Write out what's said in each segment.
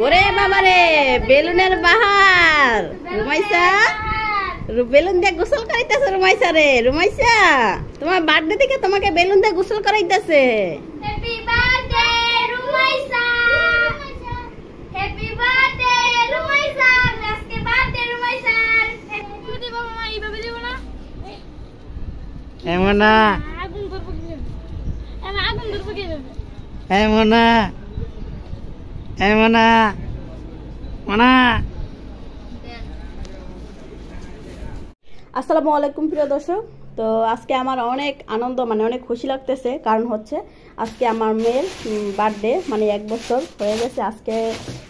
ওরে বাবা রে, বেলুনের বাহার। রুমাইসা বেলুন দিয়ে গোসল করাইতেছে। রুমাইসা রে, রুমাইসা তোমার বার্থডে থেকে তোমাকে বেলুন দিয়ে গোসল করাইতেছে। Happy birthday Rumaisa, happy birthday Rumaisa, আজকে বার্থডে রুমাইসার। তুই বাবা মা এইভাবে দেব না, এমন না আগুন ধরবো কি, আমি আগুন ধরবো কি, এমন না এমন না মানা। আসসালামু আলাইকুম প্রিয় দর্শক। তো আজকে আমার অনেক আনন্দ, মানে অনেক খুশি লাগতেছে, কারণ হচ্ছে আজকে আমার মেয়ের বার্থডে, মানে 1 বছর হয়ে গেছে। আজকে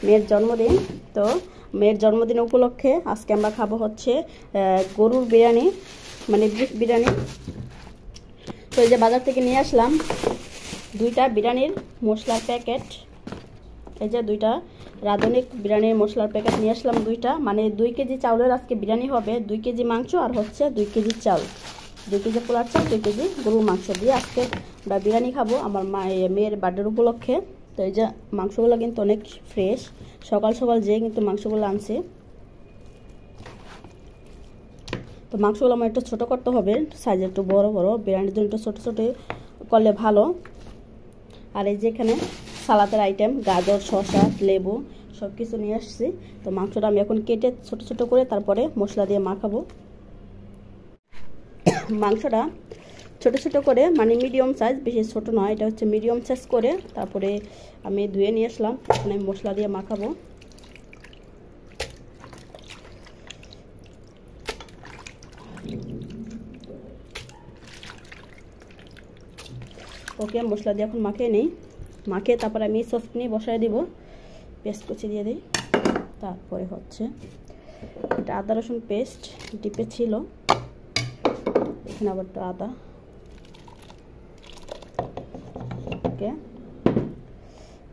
মেয়ের জন্মদিন। তো মেয়ের জন্মদিন উপলক্ষে আজকে আমরা খাবো হচ্ছে গরুর বিরিয়ানি, মানে বিফ বিরিয়ানি। তো এই যে বাজার থেকে নিয়ে আসলাম 2টা বিরিয়ানির মশলার প্যাকেট। এই যে 2টা রাঁধুনি বিরিয়ানির মশলার প্যাকেট নিয়ে আসলাম 2টা, মানে 2 কেজি চাউলের আজকে বিরিয়ানি হবে। 2 কেজি মাংস আর হচ্ছে 2 কেজি চাল, 2 কেজি পোলার চাল, 2 কেজি গরুর মাংস দিয়ে আজকে আমরা বিরিয়ানি খাবো আমার মেয়ের বার্থডের উপলক্ষে। তো এই যে মাংসগুলো কিন্তু অনেক ফ্রেশ, সকাল সকাল যেয়ে কিন্তু মাংসগুলো আনছে। তো মাংসগুলো আমার একটু ছোটো করতে হবে, সাইজ একটু বড় বড়, বিরিয়ানির জন্য একটু ছোটো ছোটো করলে ভালো। আর এই যে এখানে সালাদের আইটেম, গাজর, শসা, লেবু সব কিছু নিয়ে আসছি। তো মাংসটা আমি এখন কেটে ছোট ছোট করে তারপরে মশলা দিয়ে মাখাবো। মাংসটা ছোট ছোট করে, মানে মিডিয়াম সাইজ, বেশি ছোট নয়, এটা হচ্ছে মিডিয়াম সাইজ করে তারপরে আমি ধুয়ে নিয়ে আসলাম। এখন আমি মশলা দিয়ে মাখাবো। ওকে, মশলা দিয়ে এখন মাখিয়ে নিই। মাখিয়ে তারপরে আমি সসপ্যানে বসায় দিব, পেস্ট কুচি দিয়ে দিই। তারপরে হচ্ছে এটা আদা রসুন পেস্ট ডিপে ছিল, এখানে আবার একটু আদা। ওকে,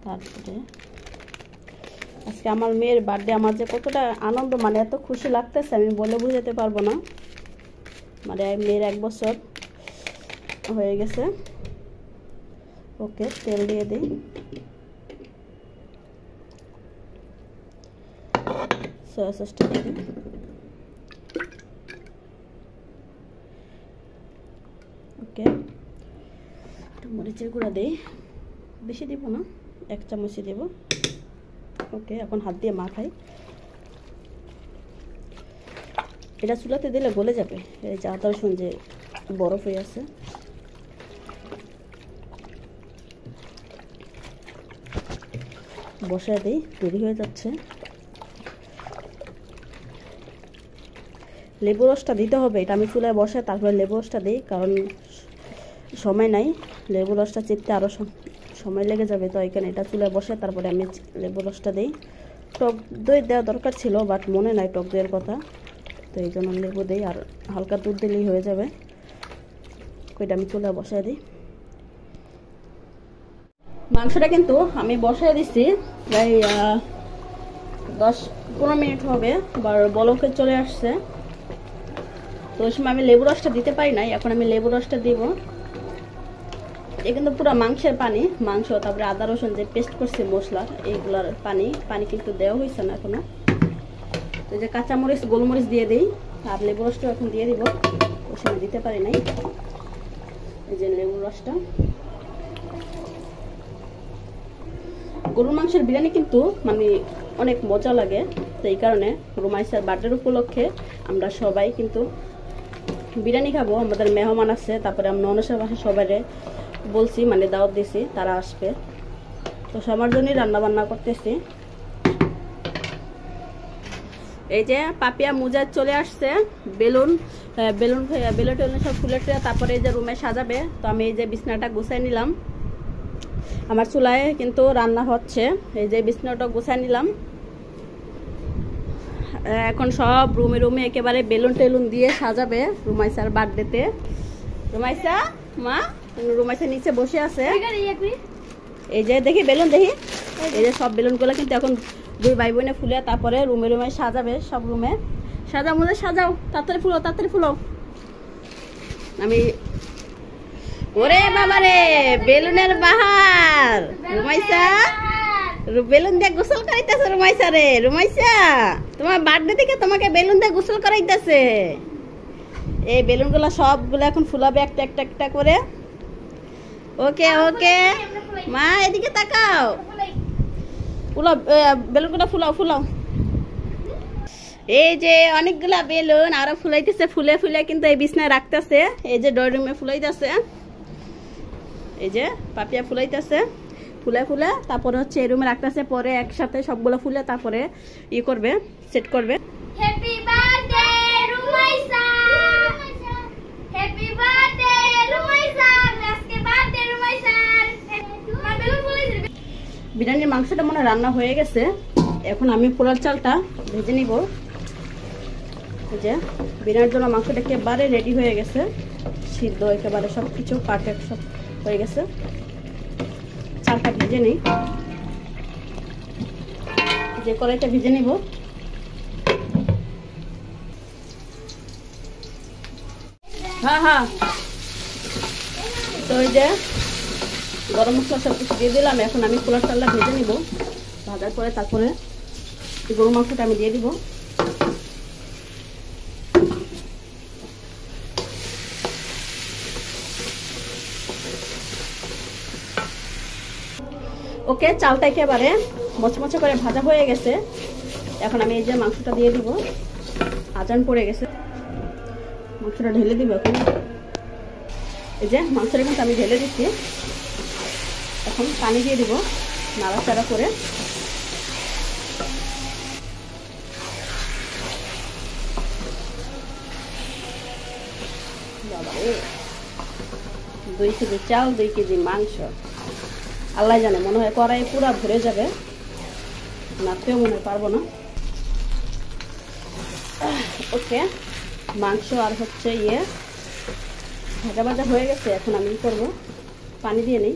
তারপরে আজকে আমার মেয়ের বার্থডে, আমার যে কতটা আনন্দ, মানে এত খুশি লাগতেছে আমি বলে বুঝাতে পারবো না। মানে মেয়ের 1 বছর হয়ে গেছে। ওকে, তেল দিয়ে দিই। সয়া সসটা দিয়ে দিই। ওকে, একটু মরিচের গুঁড়া দিই, বেশি দিব না, 1 চামচই দেব। ওকে, এখন হাত দিয়ে মাখাই। এটা চুলাতে দিলে গলে যাবে, এই যে আদা রসুন যে বরফ হয়ে আছে। বসায় দিই, দেরি হয়ে যাচ্ছে। লেবু রসটা দিতে হবে, এটা আমি চুলায় বসাই তারপরে লেবু রসটা দিই, কারণ সময় নাই, লেবু রসটা চিপতে আরও সময় লেগে যাবে। তো এখানে এটা চুলায় বসে তারপরে আমি লেবু রসটা দিই। টক দই দেওয়া দরকার ছিল, বাট মনে নাই টক দইয়ের কথা, তো এই জন্য লেবু দিই, আর হালকা দুধ দিলেই হয়ে যাবে। এটা আমি চুলায় বসায় দিই। মাংসটা কিন্তু আমি বসায় দিচ্ছি প্রায় 10-15 মিনিট হবে, বলকে চলে আসছে। তো ওই সময় আমি লেবু রসটা দিতে পারি নাই, এখন আমি লেবু রসটা দিব। এটা কিন্তু পুরো মাংসের পানি, মাংস তারপরে আদা রসুন যে পেস্ট করছে মশলা, এইগুলার পানি কিন্তু দেওয়া হয়েছে না এখনো। তো যে কাঁচামরিচ গোলমরিচ দিয়ে দিই, আর লেবু রসটা এখন দিয়ে দিব, ওই সময় দিতে পারি নাই। এই যে লেবু রসটা। গরুর মাংসের বিরিয়ানি কিন্তু মানে অনেক মজা লাগে, তো এই কারণে রুমাইসার বার্থডের উপলক্ষে আমরা সবাই কিন্তু বিরিয়ানি খাবো। আমাদের মেহমান আছে, তারপরে আমরা অনসার বাসায় সবাই বলছি, মানে দাওয়াত দিছি, তারা আসবে। তো সবার জন্যই রান্না বান্না করতেছি। এই যে পাপিয়া মুজাদ চলে আসছে, বেলুন সব ফুলের, তারপরে এই যে রুমে সাজাবে। তো আমি এই যে বিছনাটা গুছাই নিলাম, আমার চুলায় কিন্তু রান্না হচ্ছে। এই যে বিছনাটা গুছাই নিলাম, এখন সব রুমে রুমে একেবারে বেলুন টেলুন দিয়ে সাজাবে রুমাইসার বার্থডেতে। রুমাইসা মা, রুমাইসা নিচে বসে আছে। এই যে দেখি বেলুন, দেখি এই যে সব বেলুনগুলো কিন্তু এখন 2 ভাই বোনে ফুলে তারপরে রুমে রুমে সাজাবে। সব রুমে সাজাও, মধ্যে সাজাও, তাড়াতাড়ি ফুলো, তাড়াতাড়ি ফুলো। আমি ওরে বাবা রে, বেলুনের বাহার। রুমাইসা বেলুন দিয়ে গোসল করাইতেছে রুমাইসা রে। রুমাইসা তোমার বার্থডে থেকে তোমাকে বেলুন দিয়ে গোসল করাইতেছে। এই বেলুনগুলো সবগুলো এখন ফুলাবে একটা একটা একটা করে। ওকে ওকে মা এদিকে তাকাও। ফুলাও বেলুনগুলো ফুলাও ফুলাও। এই যে অনেকগুলা বেলুন আরো ফুলাইতেছে, ফুলে ফুলে কিন্তু এই বিছনায় রাখতেছে। এই যে ড্রয়িং রুমে ফুলাইতেছে, এই যে পাপিয়া ফুলাইতেছে ফুলে ফুলে, তারপরে হচ্ছে এই রুমে রাখতেছে। পরে একসাথে সবগুলো ফুলে তারপরে ই করবে, সেট করবে। Happy birthday Rumaisa, happy birthday Rumaisa, আজকে বার্থডে রুমাইসার। মা বেলুন ফুলাইছে। বিরিয়ানির মাংসটা মনে হয় রান্না হয়ে গেছে। এখন আমি পোলার চালটা ভেজে নিব। এই যে বিরিয়ানির জন্য মাংসটা একেবারে রেডি হয়ে গেছে, সিদ্ধ একেবারে সব কিছু পারফেক্ট সব হয়ে গেছে। চালটা ভেজে নিই, যে কড়াইটা ভেজে নিব। হ্যাঁ হ্যাঁ, তো এই যে গরম মশলা সব কিছু দিয়ে দিলাম। এখন আমি পোলার চালটা ভেজে নিব। ভাজার পরে তারপরে গরু মাংসটা আমি দিয়ে দিব। ওকে, চালটা একেবারে মচমচে করে ভাজা হয়ে গেছে। এখন আমি এই যে মাংসটা দিয়ে দিব। আজান পড়ে গেছে, মাংসটা ঢেলে দিব। এখন এই যে মাংসটা কিন্তু আমি ঢেলে দিচ্ছি। এখন পানি দিয়ে দিব নাড়াচাড়া করে। বাবারে, 2 কেজি চাল 2 কেজি মাংস, আল্লাহ জানে, মনে হয় কড়াই পুরা ভরে যাবে, নাড়তেও মনে হয় পারবো না। ওকে, মাংস আর হচ্ছে ভাজা ভাজা হয়ে গেছে। এখন আমি কি করবো, পানি দিয়ে নিই।